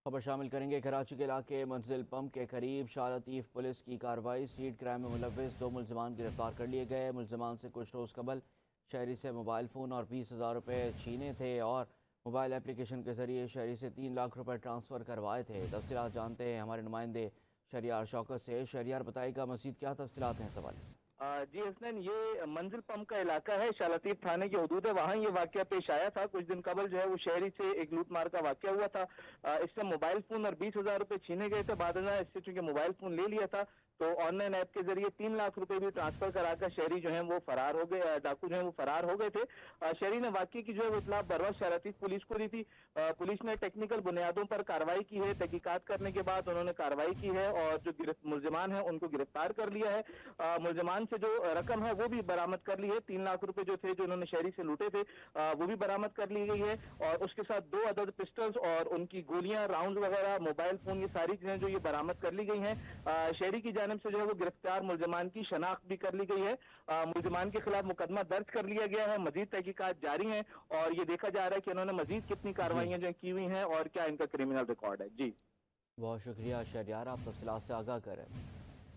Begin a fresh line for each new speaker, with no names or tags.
خبر شامل کریں گے کراچی کے علاقے منزل پمپ کے قریب شاہ لطیف پولیس کی کارروائی، اسٹریٹ کرائم میں ملوث 2 ملزمان گرفتار کر لیے گئے۔ ملزمان سے کچھ روز قبل شہری سے موبائل فون اور 20,000 روپے چھینے تھے اور موبائل اپلیکیشن کے ذریعے شہری سے 3 لاکھ روپے ٹرانسفر کروائے تھے۔ تفصیلات جانتے ہیں ہمارے نمائندے شہریار شوکت سے۔ شہریار بتائے گا مزید کیا تفصیلات ہیں اس حوالے سے؟
جی حسنین، یہ منزل پمپ کا علاقہ ہے، شاہ لطیف تھانے کی حدود ہے، وہاں یہ واقعہ پیش آیا تھا۔ کچھ دن قبل جو ہے وہ شہری سے ایک لوٹ مار کا واقعہ ہوا تھا۔ اس سے موبائل فون اور 20,000 روپے چھینے گئے تھے۔ بعد میں اس سے چونکہ موبائل فون لے لیا تھا تو آن لائن ایپ کے ذریعے 3 لاکھ روپے بھی ٹرانسفر کرا کر شہری جو ہیں وہ فرار ہو گئے، ڈاکو جو ہیں وہ فرار ہو گئے تھے۔ شہری نے واقعے کی جو ہے وہ اطلاع بروقت شاہ لطیف پولیس کو دی تھی۔ پولیس نے ٹیکنیکل بنیادوں پر کارروائی کی ہے، تحقیقات کرنے کے بعد انہوں نے کارروائی کی ہے اور جو ملزمان ہیں ان کو گرفتار کر لیا ہے۔ ملزمان سے جو رقم ہے وہ بھی برآمد کر لی ہے، 3 لاکھ روپے جو تھے جو انہوں نے شہری سے لوٹے تھے وہ بھی برآمد کر لی گئی ہے، اور اس کے ساتھ 2 عدد پسٹلز اور ان کی گولیاں، راؤنڈ وغیرہ، موبائل فون، یہ ساری چیزیں جو یہ برآمد کر لی گئی ہیں۔ شہری کی جانب سے جو ہے وہ گرفتار ملزمان کی شناخت بھی کر لی گئی ہے۔ ملزمان کے خلاف مقدمہ درج کر لیا گیا ہے، مزید تحقیقات جاری ہیں اور یہ دیکھا جا رہا ہے کہ انہوں نے مزید کتنی
جی،
کارروائیاں جو کی ہوئی ہیں اور کیا ان کا کرمنل ریکارڈ ہے۔ جی
بہت شکریہ شہریار، آپ تفصیلات سے آگاہ کریں۔